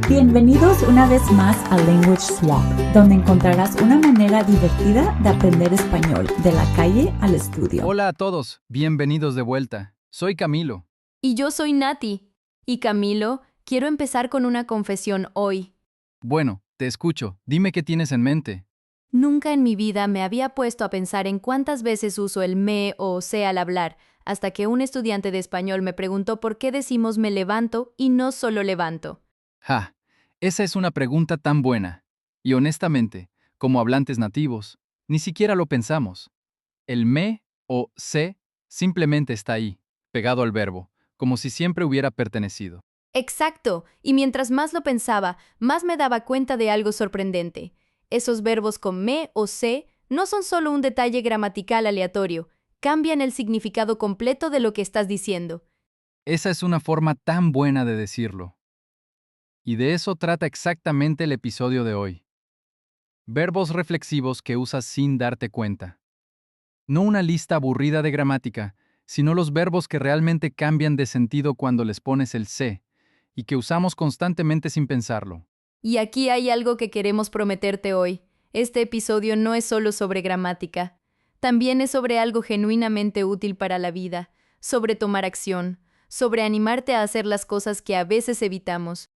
Bienvenidos una vez más a Language Swap, donde encontrarás una manera divertida de aprender español, de la calle al estudio. Hola a todos, bienvenidos de vuelta. Soy Camilo. Y yo soy Nati. Y Camilo, quiero empezar con una confesión hoy. Bueno, te escucho. Dime qué tienes en mente. Nunca en mi vida me había puesto a pensar en cuántas veces uso el me o se al hablar, hasta que un estudiante de español me preguntó por qué decimos me levanto y no solo levanto. Ja, esa es una pregunta tan buena. Y honestamente, como hablantes nativos, ni siquiera lo pensamos. El me o se simplemente está ahí, pegado al verbo, como si siempre hubiera pertenecido. Exacto, y mientras más lo pensaba, más me daba cuenta de algo sorprendente. Esos verbos con me o se no son solo un detalle gramatical aleatorio, cambian el significado completo de lo que estás diciendo. Esa es una forma tan buena de decirlo. Y de eso trata exactamente el episodio de hoy. Verbos reflexivos que usas sin darte cuenta. No una lista aburrida de gramática, sino los verbos que realmente cambian de sentido cuando les pones el se, y que usamos constantemente sin pensarlo. Y aquí hay algo que queremos prometerte hoy. Este episodio no es solo sobre gramática. También es sobre algo genuinamente útil para la vida, sobre tomar acción, sobre animarte a hacer las cosas que a veces evitamos.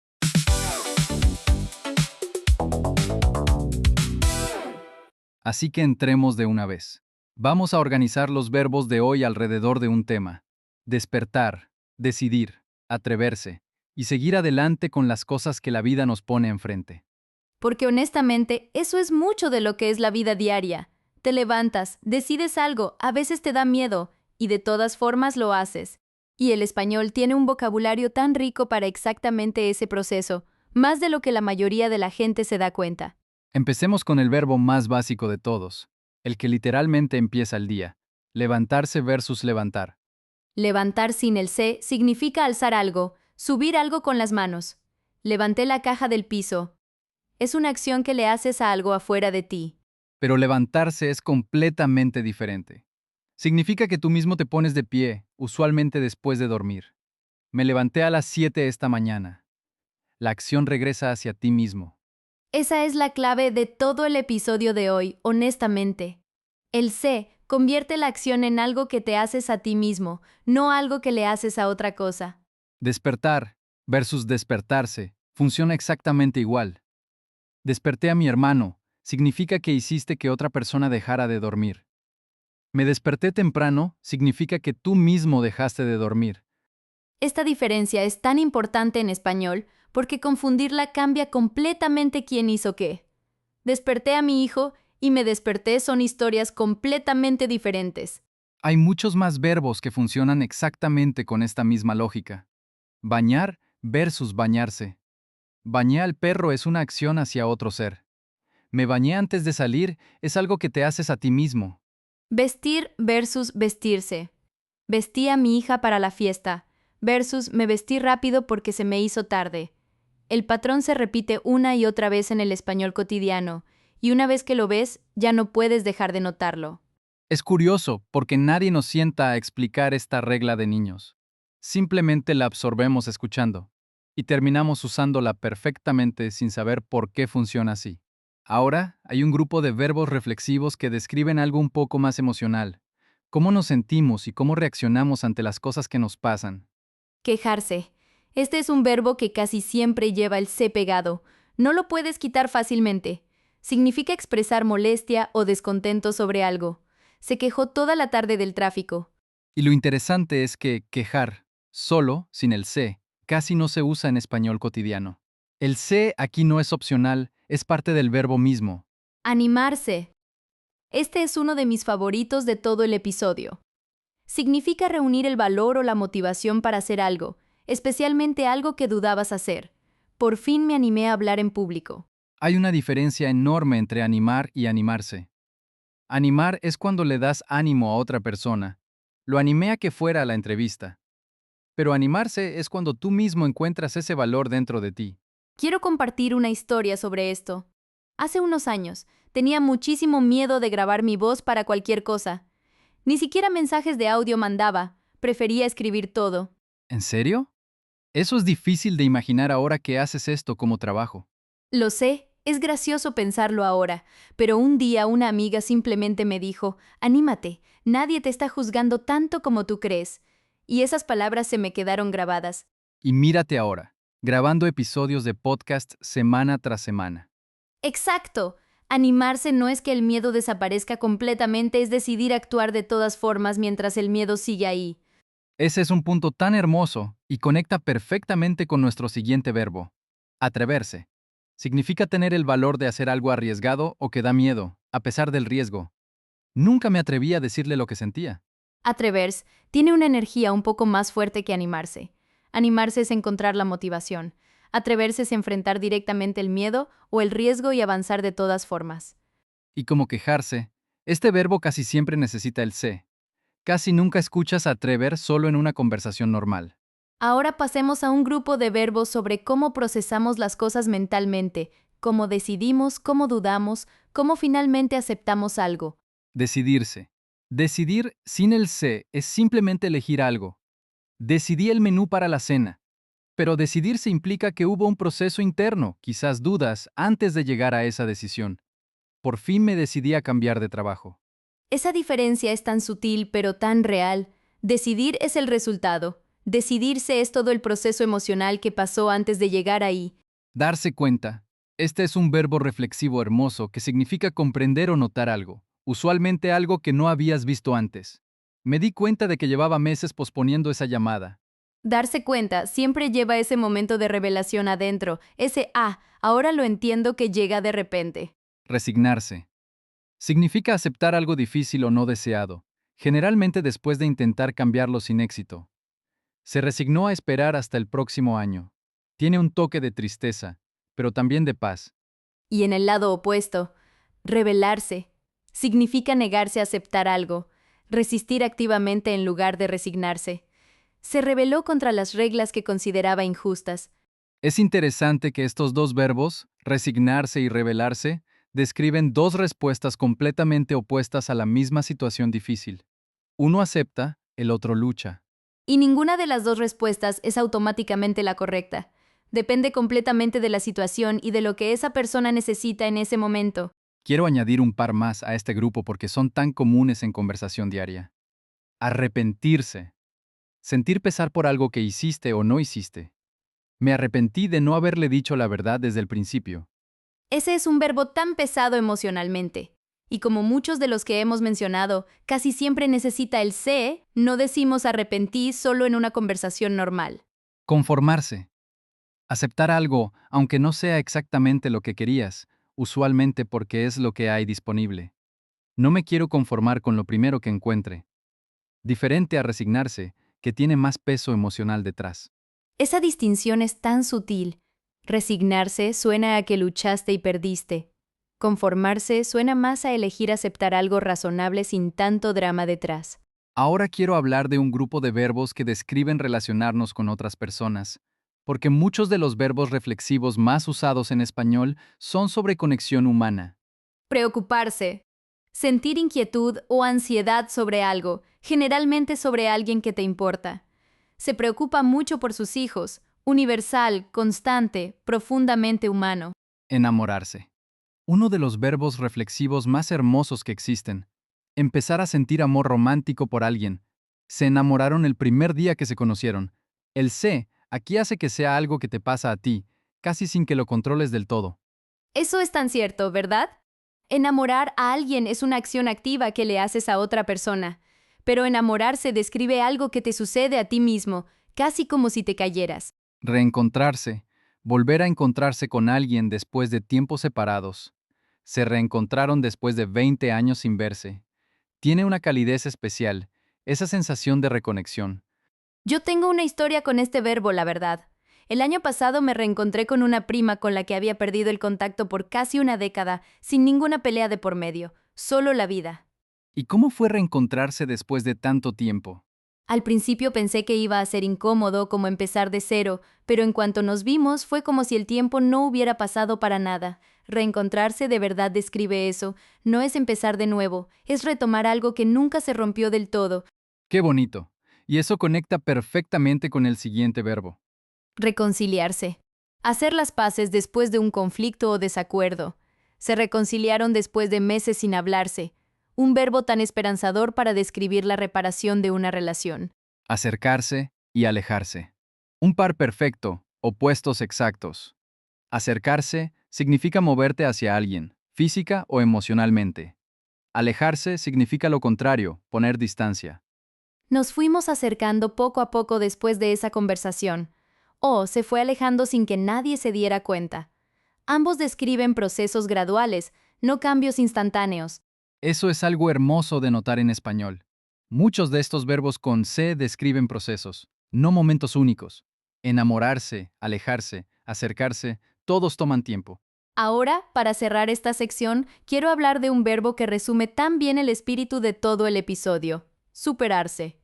Así que entremos de una vez. Vamos a organizar los verbos de hoy alrededor de un tema. Despertar, decidir, atreverse, y seguir adelante con las cosas que la vida nos pone enfrente. Porque honestamente, eso es mucho de lo que es la vida diaria. Te levantas, decides algo, a veces te da miedo, y de todas formas lo haces. Y el español tiene un vocabulario tan rico para exactamente ese proceso, más de lo que la mayoría de la gente se da cuenta. Empecemos con el verbo más básico de todos, el que literalmente empieza el día. Levantarse versus levantar. Levantar sin el se significa alzar algo, subir algo con las manos. Levanté la caja del piso. Es una acción que le haces a algo afuera de ti. Pero levantarse es completamente diferente. Significa que tú mismo te pones de pie, usualmente después de dormir. Me levanté a las 7 esta mañana. La acción regresa hacia ti mismo. Esa es la clave de todo el episodio de hoy, honestamente. El se convierte la acción en algo que te haces a ti mismo, no algo que le haces a otra cosa. Despertar versus despertarse funciona exactamente igual. Desperté a mi hermano significa que hiciste que otra persona dejara de dormir. Me desperté temprano significa que tú mismo dejaste de dormir. Esta diferencia es tan importante en español porque confundirla cambia completamente quién hizo qué. Desperté a mi hijo y me desperté son historias completamente diferentes. Hay muchos más verbos que funcionan exactamente con esta misma lógica. Bañar versus bañarse. Bañé al perro es una acción hacia otro ser. Me bañé antes de salir es algo que te haces a ti mismo. Vestir versus vestirse. Vestí a mi hija para la fiesta versus me vestí rápido porque se me hizo tarde. El patrón se repite una y otra vez en el español cotidiano, y una vez que lo ves, ya no puedes dejar de notarlo. Es curioso porque nadie nos sienta a explicar esta regla de niños. Simplemente la absorbemos escuchando y terminamos usándola perfectamente sin saber por qué funciona así. Ahora hay un grupo de verbos reflexivos que describen algo un poco más emocional. Cómo nos sentimos y cómo reaccionamos ante las cosas que nos pasan. Quejarse. Este es un verbo que casi siempre lleva el se pegado. No lo puedes quitar fácilmente. Significa expresar molestia o descontento sobre algo. Se quejó toda la tarde del tráfico. Y lo interesante es que quejar, solo, sin el se, casi no se usa en español cotidiano. El se aquí no es opcional, es parte del verbo mismo. Animarse. Este es uno de mis favoritos de todo el episodio. Significa reunir el valor o la motivación para hacer algo, especialmente algo que dudabas hacer. Por fin me animé a hablar en público. Hay una diferencia enorme entre animar y animarse. Animar es cuando le das ánimo a otra persona. Lo animé a que fuera a la entrevista. Pero animarse es cuando tú mismo encuentras ese valor dentro de ti. Quiero compartir una historia sobre esto. Hace unos años, tenía muchísimo miedo de grabar mi voz para cualquier cosa. Ni siquiera mensajes de audio mandaba, prefería escribir todo. ¿En serio? Eso es difícil de imaginar ahora que haces esto como trabajo. Lo sé, es gracioso pensarlo ahora, pero un día una amiga simplemente me dijo, anímate, nadie te está juzgando tanto como tú crees. Y esas palabras se me quedaron grabadas. Y mírate ahora, grabando episodios de podcast semana tras semana. Exacto. Animarse no es que el miedo desaparezca completamente, es decidir actuar de todas formas mientras el miedo sigue ahí. Ese es un punto tan hermoso y conecta perfectamente con nuestro siguiente verbo. Atreverse. Significa tener el valor de hacer algo arriesgado o que da miedo, a pesar del riesgo. Nunca me atreví a decirle lo que sentía. Atreverse tiene una energía un poco más fuerte que animarse. Animarse es encontrar la motivación. Atreverse es enfrentar directamente el miedo o el riesgo y avanzar de todas formas. Y como quejarse, este verbo casi siempre necesita el se. Casi nunca escuchas atrever solo en una conversación normal. Ahora pasemos a un grupo de verbos sobre cómo procesamos las cosas mentalmente, cómo decidimos, cómo dudamos, cómo finalmente aceptamos algo. Decidirse. Decidir sin el se es simplemente elegir algo. Decidí el menú para la cena. Pero decidirse implica que hubo un proceso interno, quizás dudas, antes de llegar a esa decisión. Por fin me decidí a cambiar de trabajo. Esa diferencia es tan sutil pero tan real. Decidir es el resultado. Decidirse es todo el proceso emocional que pasó antes de llegar ahí. Darse cuenta. Este es un verbo reflexivo hermoso que significa comprender o notar algo, usualmente algo que no habías visto antes. Me di cuenta de que llevaba meses posponiendo esa llamada. Darse cuenta siempre lleva ese momento de revelación adentro, ese ahora lo entiendo que llega de repente. Resignarse. Significa aceptar algo difícil o no deseado, generalmente después de intentar cambiarlo sin éxito. Se resignó a esperar hasta el próximo año. Tiene un toque de tristeza, pero también de paz. Y en el lado opuesto, rebelarse significa negarse a aceptar algo, resistir activamente en lugar de resignarse. Se rebeló contra las reglas que consideraba injustas. Es interesante que estos dos verbos, resignarse y rebelarse, describen dos respuestas completamente opuestas a la misma situación difícil. Uno acepta, el otro lucha. Y ninguna de las dos respuestas es automáticamente la correcta. Depende completamente de la situación y de lo que esa persona necesita en ese momento. Quiero añadir un par más a este grupo porque son tan comunes en conversación diaria. Arrepentirse. Sentir pesar por algo que hiciste o no hiciste. Me arrepentí de no haberle dicho la verdad desde el principio. Ese es un verbo tan pesado emocionalmente. Y como muchos de los que hemos mencionado, casi siempre necesita el sé, no decimos arrepentí solo en una conversación normal. Conformarse. Aceptar algo, aunque no sea exactamente lo que querías, usualmente porque es lo que hay disponible. No me quiero conformar con lo primero que encuentre. Diferente a resignarse, que tiene más peso emocional detrás. Esa distinción es tan sutil. Resignarse suena a que luchaste y perdiste. Conformarse suena más a elegir aceptar algo razonable sin tanto drama detrás. Ahora quiero hablar de un grupo de verbos que describen relacionarnos con otras personas, porque muchos de los verbos reflexivos más usados en español son sobre conexión humana. Preocuparse. Sentir inquietud o ansiedad sobre algo, generalmente sobre alguien que te importa. Se preocupa mucho por sus hijos, universal, constante, profundamente humano. Enamorarse. Uno de los verbos reflexivos más hermosos que existen. Empezar a sentir amor romántico por alguien. Se enamoraron el primer día que se conocieron. El se aquí hace que sea algo que te pasa a ti, casi sin que lo controles del todo. Eso es tan cierto, ¿verdad? Enamorar a alguien es una acción activa que le haces a otra persona, pero enamorarse describe algo que te sucede a ti mismo, casi como si te cayeras. Reencontrarse. Volver a encontrarse con alguien después de tiempos separados. Se reencontraron después de 20 años sin verse. Tiene una calidez especial, esa sensación de reconexión. Yo tengo una historia con este verbo, la verdad. El año pasado me reencontré con una prima con la que había perdido el contacto por casi una década, sin ninguna pelea de por medio, solo la vida. ¿Y cómo fue reencontrarse después de tanto tiempo? Al principio pensé que iba a ser incómodo, como empezar de cero, pero en cuanto nos vimos fue como si el tiempo no hubiera pasado para nada. Reencontrarse de verdad describe eso. No es empezar de nuevo, es retomar algo que nunca se rompió del todo. ¡Qué bonito! Y eso conecta perfectamente con el siguiente verbo. Reconciliarse. Hacer las paces después de un conflicto o desacuerdo. Se reconciliaron después de meses sin hablarse. Un verbo tan esperanzador para describir la reparación de una relación. Acercarse y alejarse. Un par perfecto, opuestos exactos. Acercarse significa moverte hacia alguien, física o emocionalmente. Alejarse significa lo contrario, poner distancia. Nos fuimos acercando poco a poco después de esa conversación. O se fue alejando sin que nadie se diera cuenta. Ambos describen procesos graduales, no cambios instantáneos. Eso es algo hermoso de notar en español. Muchos de estos verbos con se describen procesos, no momentos únicos. Enamorarse, alejarse, acercarse, todos toman tiempo. Ahora, para cerrar esta sección, quiero hablar de un verbo que resume tan bien el espíritu de todo el episodio: superarse.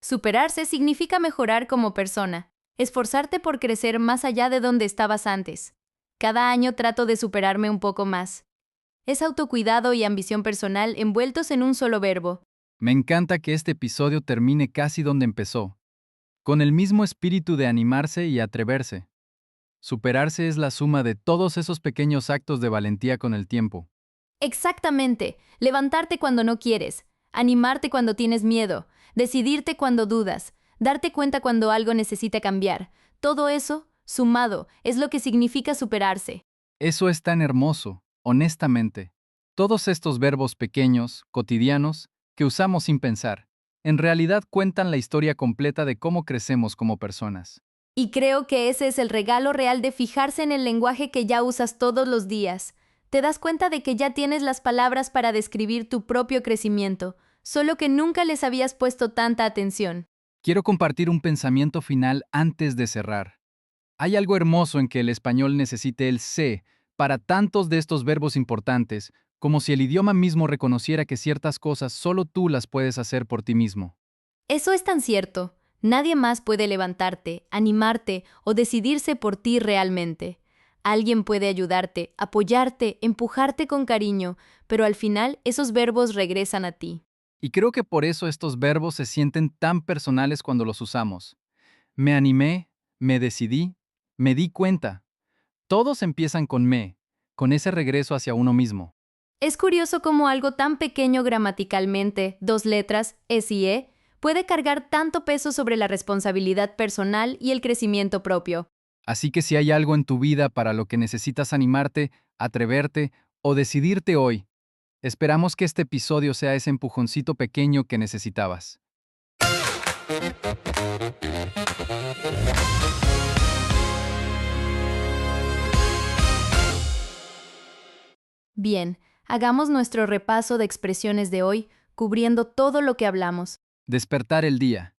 Superarse significa mejorar como persona, esforzarte por crecer más allá de donde estabas antes. Cada año trato de superarme un poco más. Es autocuidado y ambición personal envueltos en un solo verbo. Me encanta que este episodio termine casi donde empezó, con el mismo espíritu de animarse y atreverse. Superarse es la suma de todos esos pequeños actos de valentía con el tiempo. Exactamente, levantarte cuando no quieres, animarte cuando tienes miedo, decidirte cuando dudas, darte cuenta cuando algo necesita cambiar. Todo eso, sumado, es lo que significa superarse. Eso es tan hermoso, honestamente. Todos estos verbos pequeños, cotidianos, que usamos sin pensar, en realidad cuentan la historia completa de cómo crecemos como personas. Y creo que ese es el regalo real de fijarse en el lenguaje que ya usas todos los días. Te das cuenta de que ya tienes las palabras para describir tu propio crecimiento, solo que nunca les habías puesto tanta atención. Quiero compartir un pensamiento final antes de cerrar. Hay algo hermoso en que el español necesite el se para tantos de estos verbos importantes, como si el idioma mismo reconociera que ciertas cosas solo tú las puedes hacer por ti mismo. Eso es tan cierto. Nadie más puede levantarte, animarte o decidirse por ti realmente. Alguien puede ayudarte, apoyarte, empujarte con cariño, pero al final esos verbos regresan a ti. Y creo que por eso estos verbos se sienten tan personales cuando los usamos. Me animé, me decidí, me di cuenta. Todos empiezan con me, con ese regreso hacia uno mismo. Es curioso cómo algo tan pequeño gramaticalmente, dos letras, es y e, puede cargar tanto peso sobre la responsabilidad personal y el crecimiento propio. Así que si hay algo en tu vida para lo que necesitas animarte, atreverte o decidirte hoy, esperamos que este episodio sea ese empujoncito pequeño que necesitabas. Bien, hagamos nuestro repaso de expresiones de hoy, cubriendo todo lo que hablamos. Despertar el día.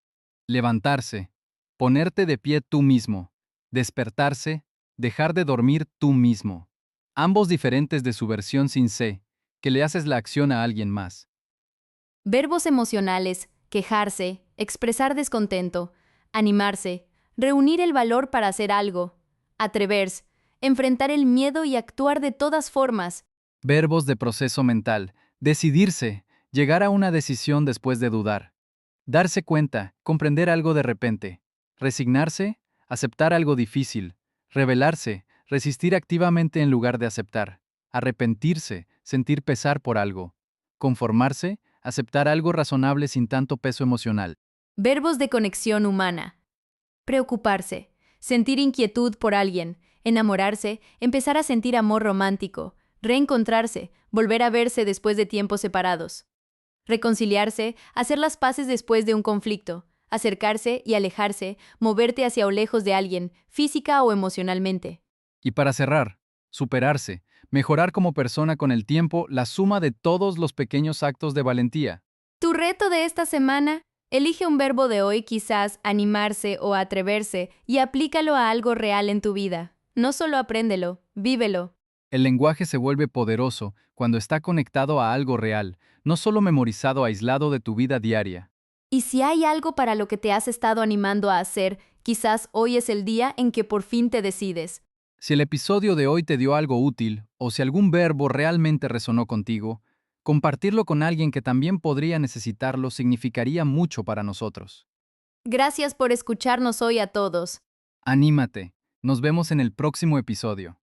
Levantarse. Ponerte de pie tú mismo. Despertarse. Dejar de dormir tú mismo. Ambos diferentes de su versión sin se, que le haces la acción a alguien más. Verbos emocionales: quejarse, expresar descontento, animarse, reunir el valor para hacer algo, atreverse, enfrentar el miedo y actuar de todas formas. Verbos de proceso mental. Decidirse. Llegar a una decisión después de dudar. Darse cuenta. Comprender algo de repente. Resignarse. Aceptar algo difícil. Rebelarse. Resistir activamente en lugar de aceptar. Arrepentirse. Sentir pesar por algo. Conformarse. Aceptar algo razonable sin tanto peso emocional. Verbos de conexión humana: preocuparse, sentir inquietud por alguien, enamorarse, empezar a sentir amor romántico, reencontrarse, volver a verse después de tiempos separados. Reconciliarse, hacer las paces después de un conflicto, acercarse y alejarse, moverte hacia o lejos de alguien, física o emocionalmente. Y para cerrar, superarse. Mejorar como persona con el tiempo, la suma de todos los pequeños actos de valentía. Tu reto de esta semana: elige un verbo de hoy, quizás animarse o atreverse, y aplícalo a algo real en tu vida. No solo apréndelo, vívelo. El lenguaje se vuelve poderoso cuando está conectado a algo real, no solo memorizado aislado de tu vida diaria. Y si hay algo para lo que te has estado animando a hacer, quizás hoy es el día en que por fin te decides. Si el episodio de hoy te dio algo útil, o si algún verbo realmente resonó contigo, compartirlo con alguien que también podría necesitarlo significaría mucho para nosotros. Gracias por escucharnos hoy a todos. Anímate. Nos vemos en el próximo episodio.